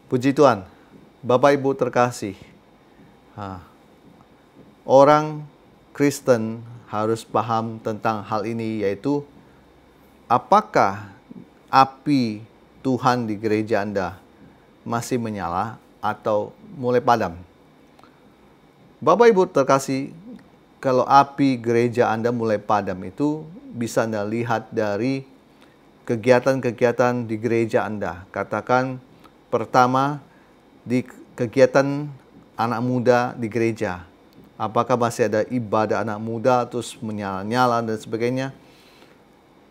Puji Tuhan, Bapak Ibu terkasih, orang Kristen harus paham tentang hal ini, yaitu apakah api Tuhan di gereja Anda masih menyala atau mulai padam. Bapak Ibu terkasih, kalau api gereja Anda mulai padam itu bisa Anda lihat dari kegiatan-kegiatan di gereja Anda. Katakan pertama, di kegiatan anak muda di gereja. Apakah masih ada ibadah anak muda terus menyala-nyala dan sebagainya.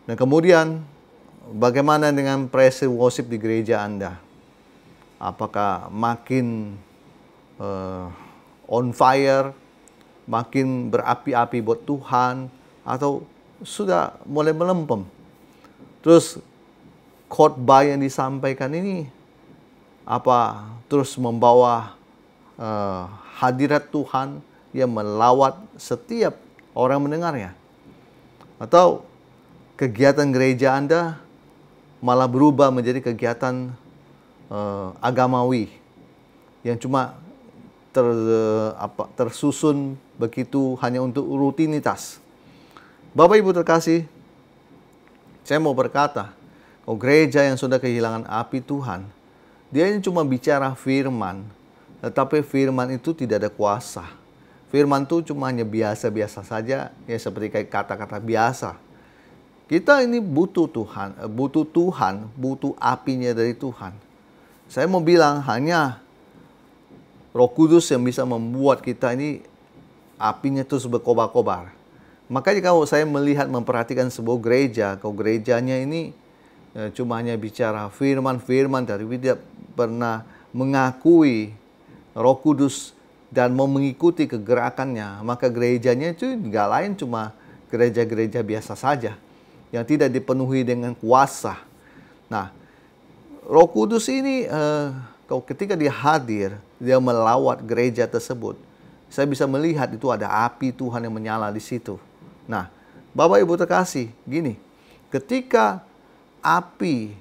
Dan kemudian bagaimana dengan praise worship di gereja Anda? Apakah makin on fire, makin berapi-api buat Tuhan, atau sudah mulai melempem? Terus khotbah yang disampaikan ini terus membawa hadirat Tuhan yang melawat setiap orang mendengarnya? Atau kegiatan gereja Anda malah berubah menjadi kegiatan agamawi yang cuma tersusun begitu hanya untuk rutinitas? Bapak Ibu terkasih, saya mau berkata, gereja yang sudah kehilangan api Tuhan, dia ini cuma bicara firman, tetapi firman itu tidak ada kuasa. Firman itu cuma hanya biasa-biasa saja, ya seperti kayak kata-kata biasa. Kita ini butuh Tuhan, butuh apinya dari Tuhan. Saya mau bilang hanya Roh Kudus yang bisa membuat kita ini apinya terus berkobar-kobar. Makanya kalau saya memperhatikan sebuah gereja, kalau gerejanya ini cuma hanya bicara firman-firman tapi tidak pernah mengakui Roh Kudus dan mau mengikuti kegerakannya, maka gerejanya itu nggak lain cuma gereja-gereja biasa saja yang tidak dipenuhi dengan kuasa. Nah, Roh Kudus ini kalau ketika dia hadir, dia melawat gereja tersebut, saya bisa melihat itu ada api Tuhan yang menyala di situ. Nah, Bapak Ibu terkasih, gini, ketika api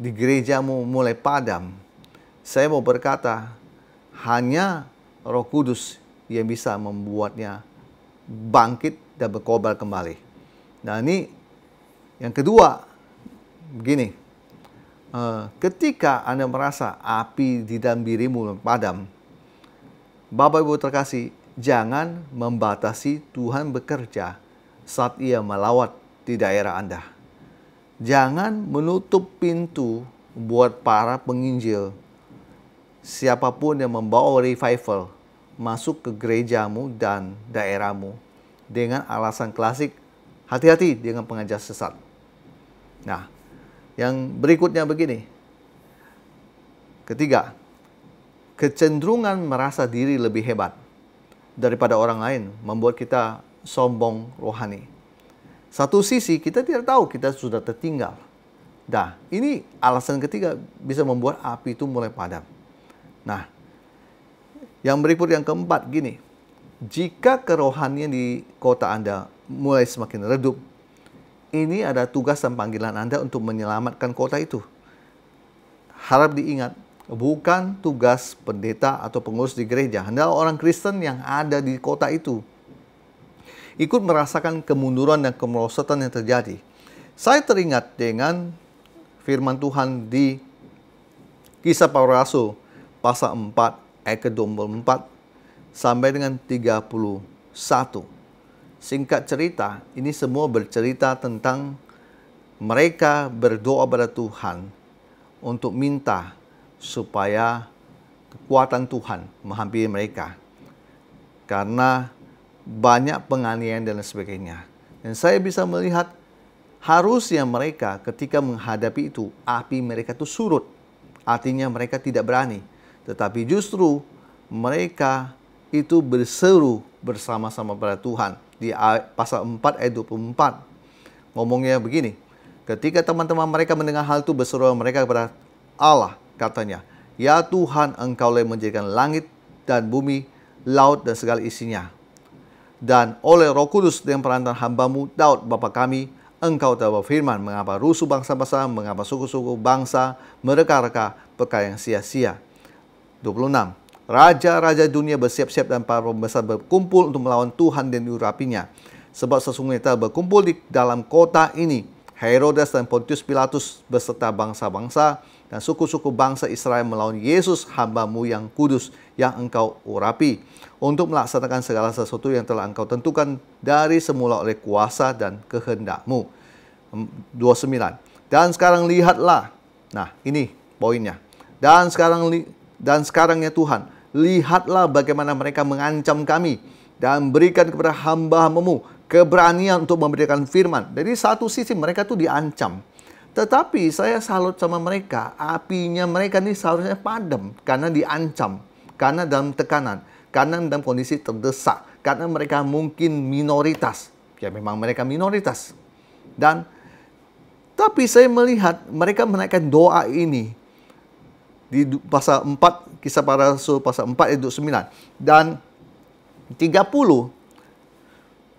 di gerejamu mulai padam, saya mau berkata, hanya Roh Kudus yang bisa membuatnya bangkit dan berkobar kembali. Nah, ini yang kedua, begini, ketika Anda merasa api di dalam dirimu padam, Bapak Ibu terkasih, jangan membatasi Tuhan bekerja saat Ia melawat di daerah Anda. Jangan menutup pintu buat para penginjil, siapapun yang membawa revival masuk ke gerejamu dan daerahmu dengan alasan klasik, hati-hati dengan pengajar sesat. Nah, yang berikutnya begini. Ketiga, kecenderungan merasa diri lebih hebat daripada orang lain membuat kita sombong rohani. Satu sisi kita tidak tahu kita sudah tertinggal. Nah, ini alasan ketiga bisa membuat api itu mulai padam. Nah, yang berikut yang keempat gini. Jika kerohanian di kota Anda mulai semakin redup, ini ada tugas dan panggilan Anda untuk menyelamatkan kota itu. Harap diingat, bukan tugas pendeta atau pengurus di gereja. Anda orang Kristen yang ada di kota itu ikut merasakan kemunduran dan kemerosotan yang terjadi. Saya teringat dengan firman Tuhan di Kisah Para Rasul pasal 4 ayat ke-24 sampai dengan 31. Singkat cerita, ini semua bercerita tentang mereka berdoa pada Tuhan untuk minta supaya kekuatan Tuhan menghampiri mereka, karena banyak penganiayaan dan sebagainya. Dan saya bisa melihat harusnya mereka ketika menghadapi itu, api mereka itu surut. Artinya mereka tidak berani. Tetapi justru mereka itu berseru bersama-sama pada Tuhan. Di pasal 4 ayat 24 ngomongnya begini. Ketika teman-teman mereka mendengar hal itu, berseru mereka kepada Allah, katanya, "Ya Tuhan, Engkaulah yang menjadikan langit dan bumi, laut dan segala isinya. Dan oleh Roh Kudus dengan perantaraan hamba-Mu Daud Bapa kami, Engkau telah berfirman, mengapa rusuh bangsa-bangsa, mengapa suku-suku bangsa mereka-reka perkara yang sia-sia. 26. Raja-raja dunia bersiap-siap dan para pembesar berkumpul untuk melawan Tuhan dan diurapinya. Sebab sesungguhnya telah berkumpul di dalam kota ini Herodes dan Pontius Pilatus beserta bangsa-bangsa dan suku-suku bangsa Israel melawan Yesus hamba-Mu yang kudus yang Engkau urapi, untuk melaksanakan segala sesuatu yang telah Engkau tentukan dari semula oleh kuasa dan kehendak-Mu. 29. Dan sekarang lihatlah. Nah, ini poinnya. Dan sekarang ya Tuhan, lihatlah bagaimana mereka mengancam kami dan berikan kepada hamba-Mu keberanian untuk memberikan firman. Jadi satu sisi mereka tuh diancam. Tetapi saya salut sama mereka, apinya mereka ini seharusnya padam karena diancam, karena dalam tekanan, karena dalam kondisi terdesak, karena mereka mungkin minoritas. Ya memang mereka minoritas. Tapi saya melihat mereka menaikkan doa ini di pasal 4, Kisah Para Rasul pasal 4 ayat 9 dan 30.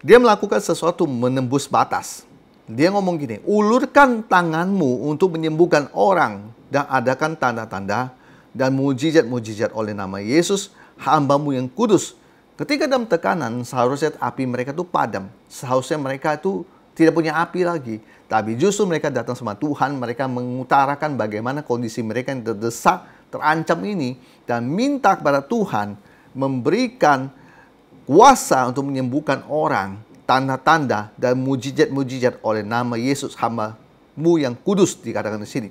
Dia melakukan sesuatu menembus batas. Dia ngomong gini, ulurkan tanganmu untuk menyembuhkan orang dan adakan tanda-tanda dan mujizat-mujizat oleh nama Yesus, hamba-Mu yang kudus. Ketika dalam tekanan, seharusnya api mereka itu padam. Seharusnya mereka itu tidak punya api lagi. Tapi justru mereka datang sama Tuhan, mereka mengutarakan bagaimana kondisi mereka yang terdesak, terancam ini, dan minta kepada Tuhan memberikan kuasa untuk menyembuhkan orang, tanda-tanda dan mujizat-mujizat oleh nama Yesus, hamba-Mu yang kudus, dikatakan di sini.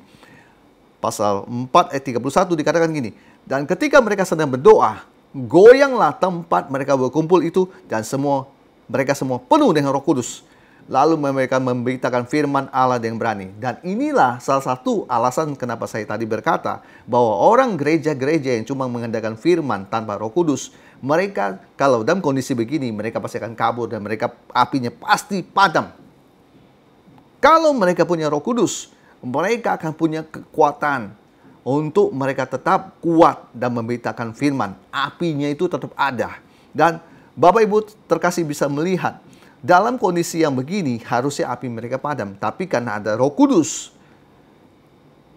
Pasal 4 ayat 31 dikatakan gini, dan ketika mereka sedang berdoa, goyanglah tempat mereka berkumpul itu, dan mereka semua penuh dengan Roh Kudus. Lalu mereka memberitakan firman Allah yang berani. Dan inilah salah satu alasan kenapa saya tadi berkata bahwa orang gereja-gereja yang cuma mengandalkan firman tanpa Roh Kudus, mereka kalau dalam kondisi begini, mereka pasti akan kabur dan mereka apinya pasti padam. Kalau mereka punya Roh Kudus, mereka akan punya kekuatan untuk mereka tetap kuat dan memberitakan firman. Apinya itu tetap ada. Dan Bapak Ibu terkasih bisa melihat, dalam kondisi yang begini harusnya api mereka padam. Tapi karena ada Roh Kudus,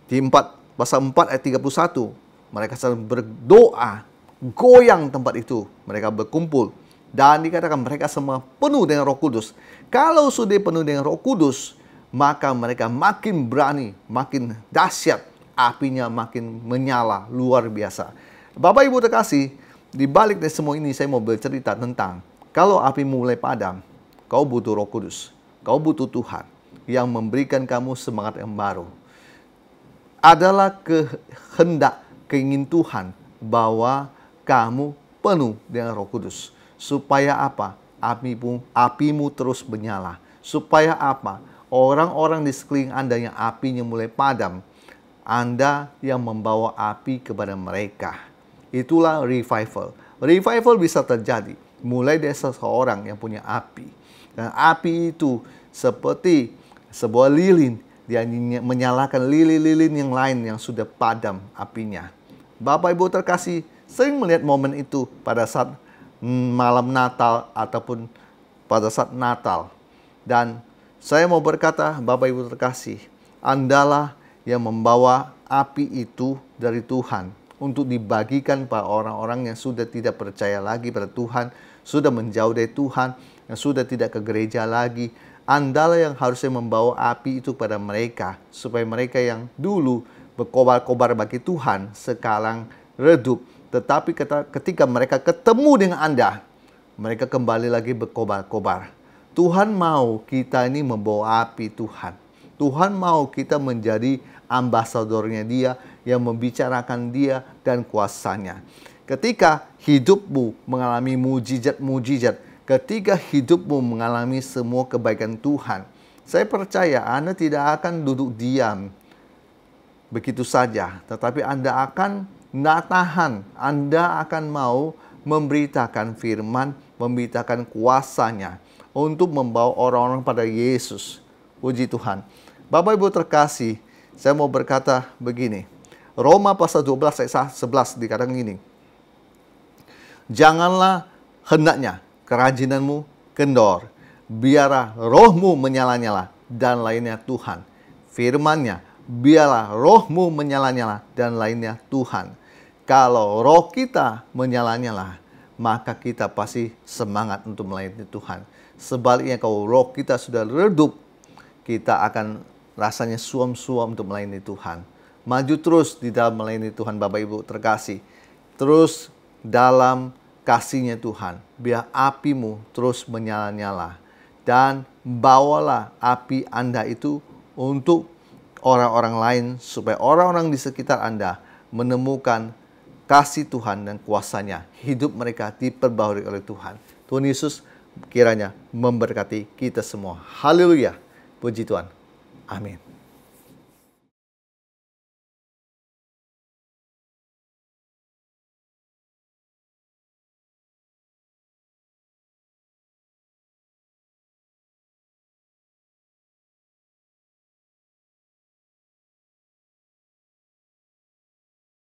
di pasal 4 ayat 31, mereka sedang berdoa, goyang tempat itu, mereka berkumpul. Dan dikatakan mereka semua penuh dengan Roh Kudus. Kalau sudah penuh dengan Roh Kudus, maka mereka makin berani, makin dahsyat, apinya makin menyala, luar biasa. Bapak Ibu terkasih, di balik dari semua ini saya mau bercerita tentang kalau api mulai padam, kau butuh Roh Kudus. Kau butuh Tuhan yang memberikan kamu semangat yang baru. Adalah kehendak, keingin Tuhan bahwa kamu penuh dengan Roh Kudus. Supaya apa? Apimu terus menyala. Supaya apa? Orang-orang di sekeliling Anda yang apinya mulai padam, Anda yang membawa api kepada mereka. Itulah revival. Revival bisa terjadi mulai dari seseorang yang punya api. Dan api itu seperti sebuah lilin. Dia menyalakan lilin-lilin yang lain yang sudah padam apinya. Bapak Ibu terkasih, sering melihat momen itu pada saat malam Natal ataupun pada saat Natal. Dan saya mau berkata, Bapak Ibu terkasih, Andalah yang membawa api itu dari Tuhan untuk dibagikan pada orang-orang yang sudah tidak percaya lagi pada Tuhan, sudah menjauh dari Tuhan, yang sudah tidak ke gereja lagi. Andalah yang harusnya membawa api itu pada mereka, supaya mereka yang dulu berkobar-kobar bagi Tuhan sekarang redup. Tetapi ketika mereka ketemu dengan Anda, mereka kembali lagi berkobar-kobar. Tuhan mau kita ini membawa api Tuhan. Tuhan mau kita menjadi ambasadornya Dia, yang membicarakan Dia dan kuasanya. Ketika hidupmu mengalami mujizat-mujizat, ketika hidupmu mengalami semua kebaikan Tuhan, saya percaya Anda tidak akan duduk diam begitu saja. Tetapi Anda akan tahan. Anda akan mau memberitakan firman, memberitakan kuasanya untuk membawa orang-orang pada Yesus. Puji Tuhan. Bapak Ibu terkasih, saya mau berkata begini. Roma pasal 12 ayat 11 dikatakan gini. Janganlah hendaknya kerajinanmu kendor, biarlah rohmu menyala-nyala dan lainnya Tuhan. Firman-Nya, biarlah rohmu menyala-nyala dan lainnya Tuhan. Kalau roh kita menyala-nyala, maka kita pasti semangat untuk melayani Tuhan. Sebaliknya kalau roh kita sudah redup, kita akan rasanya suam-suam untuk melayani Tuhan. Maju terus di dalam melayani Tuhan, Bapak Ibu terkasih. Terus dalam kasih-Nya Tuhan. Biar apimu terus menyala-nyala. Dan bawalah api Anda itu untuk orang-orang lain, supaya orang-orang di sekitar Anda menemukan kasih Tuhan dan kuasa-Nya. Hidup mereka diperbaharui oleh Tuhan. Tuhan Yesus kiranya memberkati kita semua. Haleluya. Puji Tuhan. Amin.